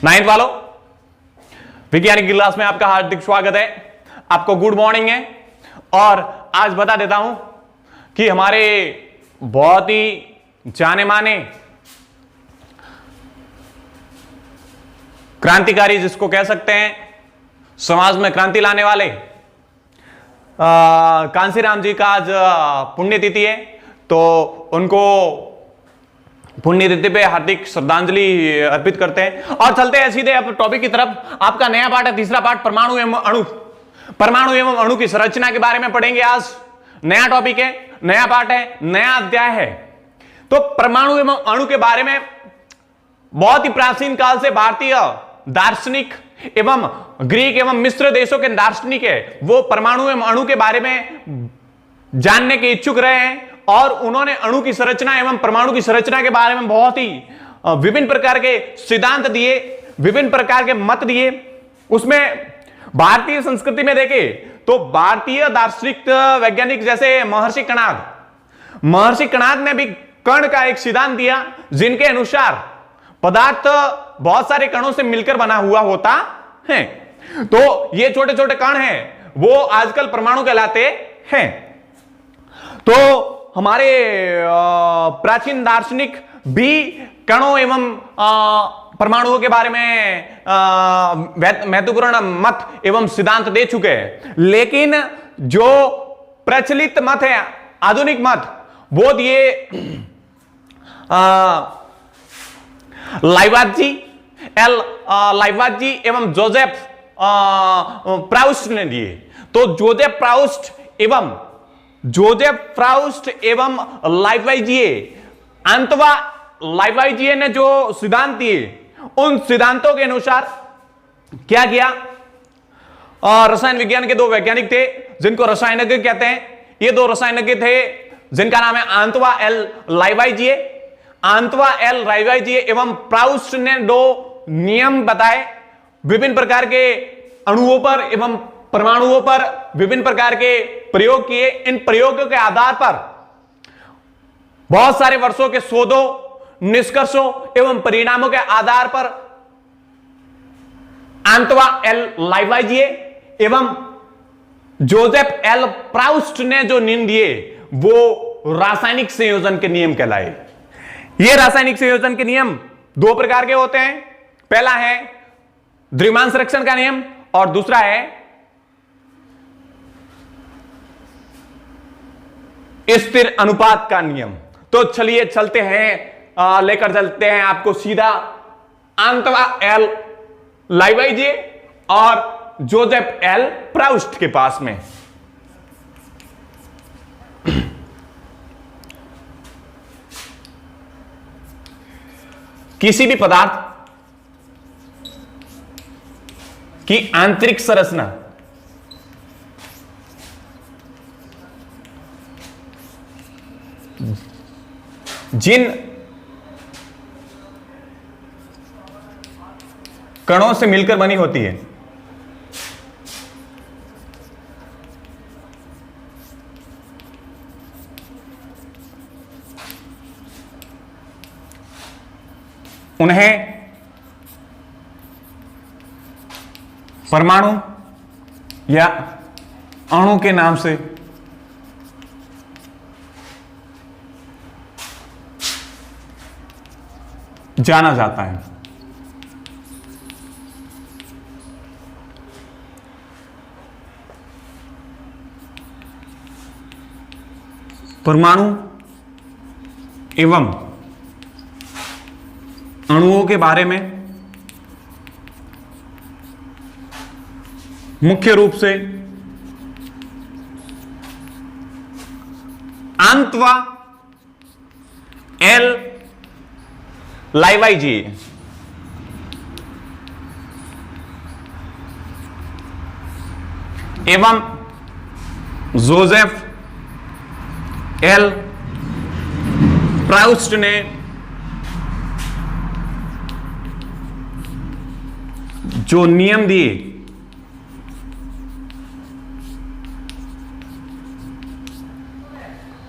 Ninth वालों, विज्ञान की क्लास में आपका हार्दिक स्वागत है। आपको गुड मॉर्निंग है। और आज बता देता हूं कि हमारे बहुत ही जाने माने क्रांतिकारी, जिसको कह सकते हैं समाज में क्रांति लाने वाले, कांसीराम जी का आज पुण्यतिथि है, तो उनको पुण्यतिथि पे हार्दिक श्रद्धांजलि अर्पित करते हैं। और चलते हैं सीधे अब टॉपिक की तरफ। आपका नया पाठ है, तीसरा पाठ, परमाणु एवं अणु। परमाणु एवं अणु की संरचना के बारे में पढ़ेंगे आज। नया टॉपिक है, नया पाठ है, नया अध्याय है। तो परमाणु एवं अणु के बारे में बहुत ही प्राचीन काल से भारतीय दार्शनिक एवं ग्रीक एवं मिस्र देशों के दार्शनिक है, वो परमाणु एवं अणु के बारे में जानने के इच्छुक रहे हैं। और उन्होंने अणु की संरचना एवं परमाणु की संरचना के बारे में बहुत ही विभिन्न प्रकार के सिद्धांत दिए, विभिन्न प्रकार के मत दिए। उसमें भारतीय संस्कृति में देखें तो भारतीय दार्शनिक वैज्ञानिक जैसे महर्षि कणाद ने भी कण का एक सिद्धांत दिया, जिनके अनुसार पदार्थ बहुत सारे कणों से मिलकर बना हुआ होता है। तो ये छोटे छोटे कण हैं, वो आजकल परमाणु कहलाते हैं। तो हमारे प्राचीन दार्शनिक भी कणों एवं परमाणुओं के बारे में महत्वपूर्ण मत एवं सिद्धांत दे चुके हैं। लेकिन जो प्रचलित मत है, आधुनिक मत, वो दिए लाइवाज जी एवं जोसेफ प्राउस्ट ने दिए। तो जोसेफ प्राउस्ट एवं लाइवाइजिए ने जो सिद्धांत दिए, उन सिद्धांतों के अनुसार क्या किया, रसायन विज्ञान के दो वैज्ञानिक थे जिनको रसायनज्ञ कहते हैं। ये दो रसायनज्ञ थे जिनका नाम है आंतवा एल लाइवाइजिए एवं प्राउस्ट ने दो नियम बताए, विभिन्न प्रकार के अणुओं पर एवं परमाणुओं पर विभिन्न प्रकार के प्रयोग किए। इन प्रयोगों के आधार पर बहुत सारे वर्षों के शोधों, निष्कर्षों एवं परिणामों के आधार पर आंतवा एल लाइवाइजिए एवं जोसेफ एल प्राउस्ट ने जो नियम दिए, वो रासायनिक संयोजन के नियम कहलाए। ये रासायनिक संयोजन के नियम दो प्रकार के होते हैं। पहला है द्विमान संरक्षण का नियम और दूसरा है स्थिर अनुपात का नियम। तो चलिए चलते हैं, लेकर चलते हैं आपको सीधा आंतवा एल लाइवाइजिए और जोसेफ एल प्राउस्ट के पास में। किसी भी पदार्थ की आंतरिक संरचना जिन कणों से मिलकर बनी होती है, उन्हें परमाणु या अणु के नाम से जाना जाता है। परमाणु एवं अणुओं के बारे में मुख्य रूप से आंतवा एल लाइवाइजिए एवं जोसेफ एल प्राउस्ट ने जो नियम दिए,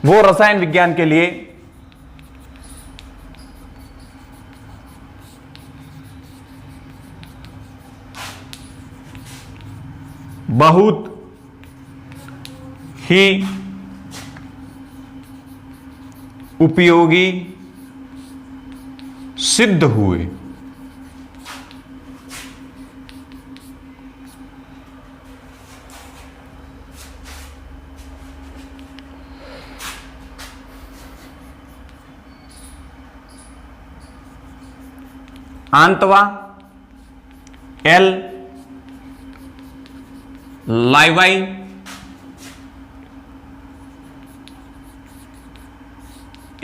वो रसायन विज्ञान के लिए बहुत ही उपयोगी सिद्ध हुए। आंतवा एल लाइवाई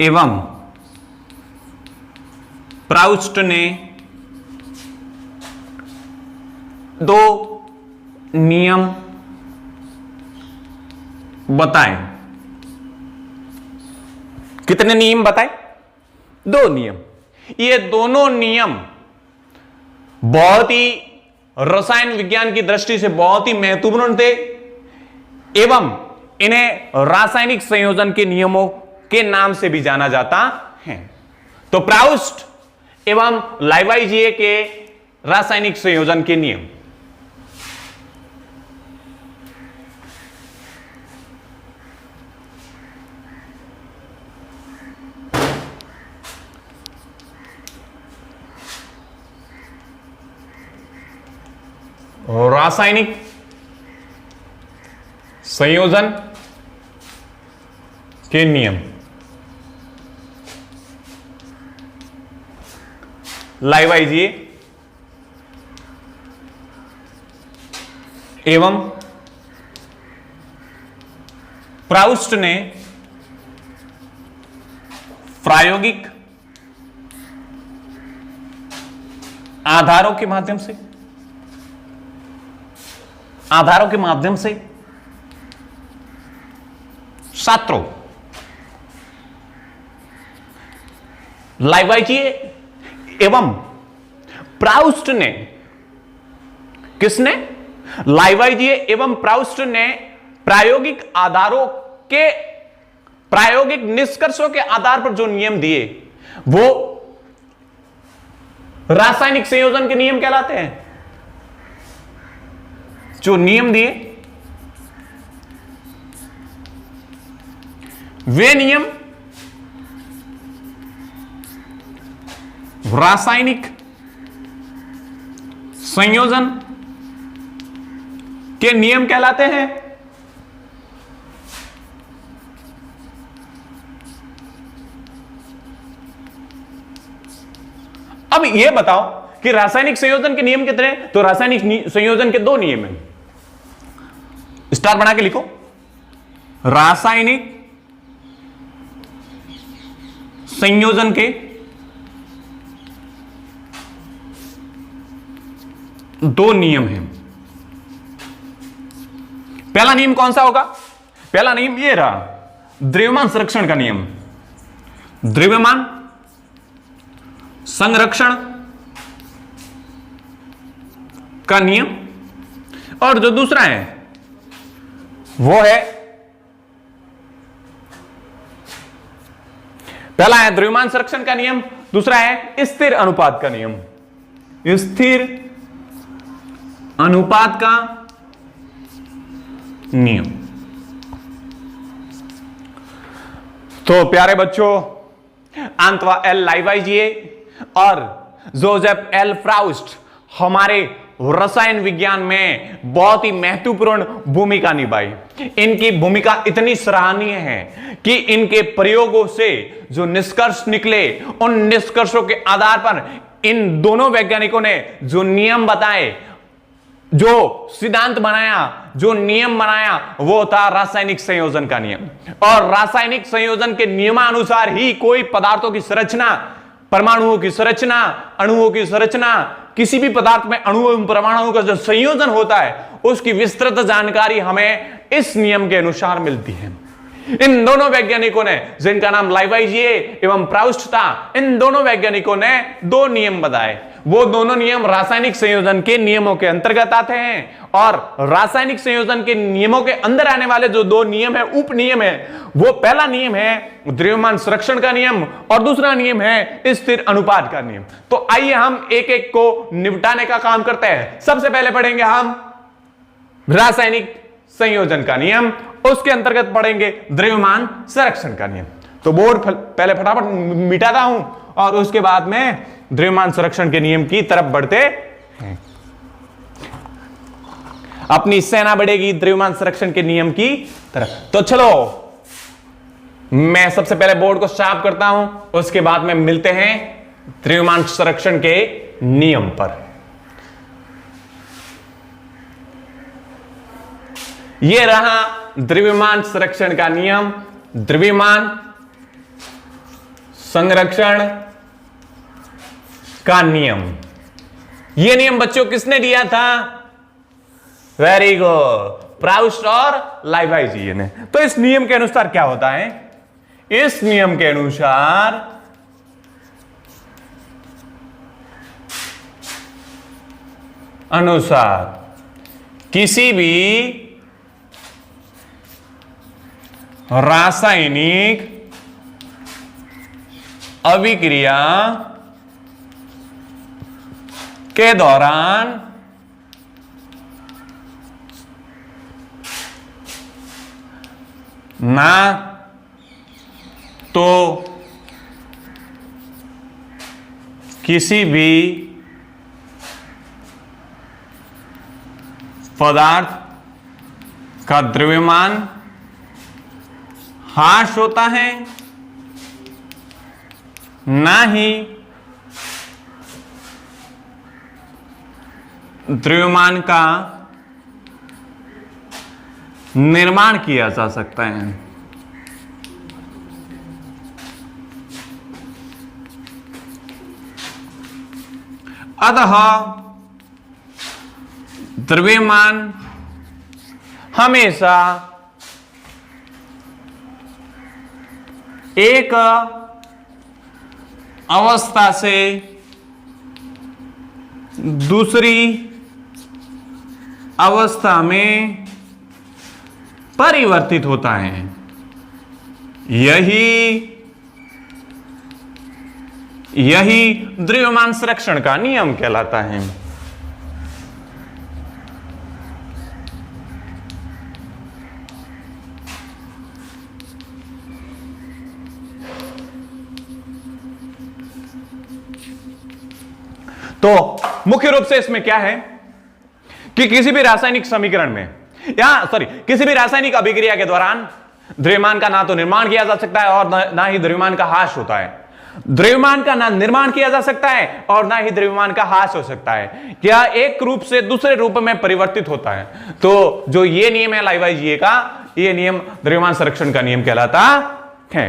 एवं प्राउस्ट ने दो नियम बताए। कितने नियम बताए? दो नियम। ये दोनों नियम बहुत ही रसायन विज्ञान की दृष्टि से बहुत ही महत्वपूर्ण थे एवं इन्हें रासायनिक संयोजन के नियमों के नाम से भी जाना जाता है। तो प्राउस्ट एवं लाइवाइजिए के रासायनिक संयोजन के नियम। रासायनिक संयोजन के नियम। लाइवाइजिए एवं प्राउस्ट ने प्रायोगिक आधारों के माध्यम से छात्रों लाइवाइजिए एवं प्राउस्ट ने, किसने? लाइवाइजिए एवं प्राउस्ट ने प्रायोगिक आधारों के, प्रायोगिक निष्कर्षों के आधार पर जो नियम दिए वो रासायनिक संयोजन के नियम कहलाते हैं। जो नियम दिए वे नियम रासायनिक संयोजन के नियम कहलाते हैं। अब यह बताओ कि रासायनिक संयोजन के नियम कितने हैं? तो रासायनिक संयोजन के दो नियम हैं। स्टार बना के लिखो। रासायनिक संयोजन के दो नियम हैं। पहला नियम कौन सा होगा? पहला नियम ये रहा, द्रव्यमान संरक्षण का नियम। द्रव्यमान संरक्षण का नियम। और जो दूसरा है वो है, पहला है द्रव्यमान संरक्षण का नियम, दूसरा है स्थिर अनुपात का नियम। स्थिर अनुपात का नियम। तो प्यारे बच्चों, आंतवा एल लाइवाइजिए और जोसेफ एल प्राउस्ट हमारे रसायन विज्ञान में बहुत ही महत्वपूर्ण भूमिका निभाई। इनकी भूमिका इतनी सराहनीय है कि इनके प्रयोगों से जो निष्कर्ष निकले, उन निष्कर्षों के आधार पर इन दोनों वैज्ञानिकों ने जो नियम बताए, जो सिद्धांत बनाया, जो नियम बनाया, वो था रासायनिक संयोजन का नियम। और रासायनिक संयोजन के नियमानुसार ही कोई पदार्थों की संरचना, परमाणुओं की संरचना, अणुओं की संरचना, किसी भी पदार्थ में अणु एवं परमाणुओं का जो संयोजन होता है उसकी विस्तृत जानकारी हमें इस नियम के अनुसार मिलती है। इन दोनों वैज्ञानिकों ने, जिनका नाम लाइवाइजिए एवं प्राउस्ट था, इन दोनों वैज्ञानिकों ने दो नियम बताए। वो दोनों नियम रासायनिक संयोजन के नियमों के अंतर्गत आते हैं। और रासायनिक संयोजन के नियमों के अंदर आने वाले जो दो नियम है, उप नियम है, वो पहला नियम है द्रव्यमान संरक्षण का नियम और दूसरा नियम है स्थिर अनुपात का नियम। तो आइए हम एक एक को निपटाने का काम करते हैं। सबसे पहले पढ़ेंगे हम रासायनिक संयोजन का नियम, उसके अंतर्गत पढ़ेंगे द्रव्यमान संरक्षण का नियम। तो बोर्ड पहले फटाफट मिटाता हूं और उसके बाद में द्रव्यमान संरक्षण के नियम की तरफ बढ़ते हैं। अपनी सेना बढ़ेगी द्रव्यमान संरक्षण के नियम की तरफ। तो चलो मैं सबसे पहले बोर्ड को साफ करता हूं, उसके बाद में मिलते हैं द्रव्यमान संरक्षण के नियम पर। यह रहा द्रव्यमान संरक्षण का नियम, द्रव्यमान संरक्षण का नियम। यह नियम बच्चों किसने दिया था? वेरी गुड, प्राउस्ट और लाइवाई जी ने। तो इस नियम के अनुसार क्या होता है? इस नियम के अनुसार किसी भी रासायनिक अभिक्रिया के दौरान ना तो किसी भी पदार्थ का द्रव्यमान ह्रास होता है, ना ही द्रव्यमान का निर्माण किया जा सकता है। अतः द्रव्यमान हमेशा एक अवस्था से दूसरी अवस्था में परिवर्तित होता है। यही द्रव्यमान संरक्षण का नियम कहलाता है। तो मुख्य रूप से इसमें क्या है कि किसी भी रासायनिक समीकरण में किसी भी रासायनिक अभिक्रिया के दौरान द्रव्यमान का ना तो निर्माण किया जा सकता है और ना ही द्रव्यमान का ह्रास होता है। द्रव्यमान का ना निर्माण किया जा सकता है और ना ही द्रव्यमान का ह्रास हो सकता है। क्या एक रूप से दूसरे रूप में परिवर्तित होता है। तो जो ये नियम है लाइवाई का, ये नियम द्रव्यमान संरक्षण का नियम कहलाता है।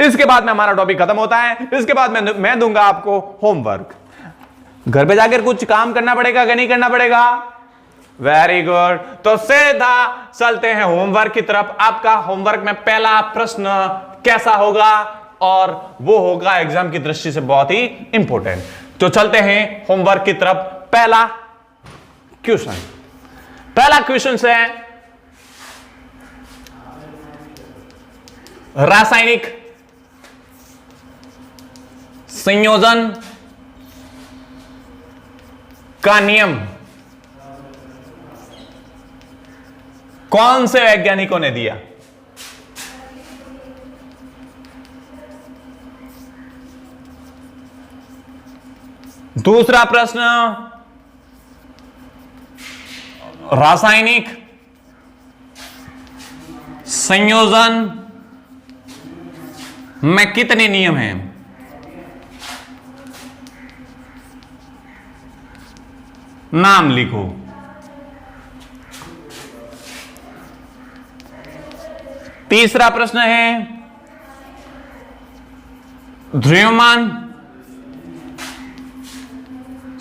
इसके बाद में हमारा टॉपिक खत्म होता है। इसके बाद में मैं दूंगा आपको होमवर्क। घर पे जाकर कुछ काम करना पड़ेगा कि नहीं करना पड़ेगा? Very good. तो सीधा चलते हैं होमवर्क की तरफ। आपका होमवर्क में पहला प्रश्न कैसा होगा, और वो होगा एग्जाम की दृष्टि से बहुत ही इंपॉर्टेंट। तो चलते हैं होमवर्क की तरफ। पहला क्वेश्चन है रासायनिक संयोजन का नियम कौन से वैज्ञानिकों ने दिया? दूसरा प्रश्न, रासायनिक संयोजन में कितने नियम हैं? नाम लिखो। तीसरा प्रश्न है द्रव्यमान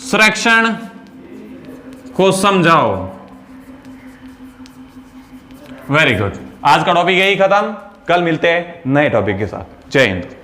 संरक्षण को समझाओ। Very good. आज का टॉपिक यही खत्म। कल मिलते हैं नए टॉपिक के साथ। जय हिंद।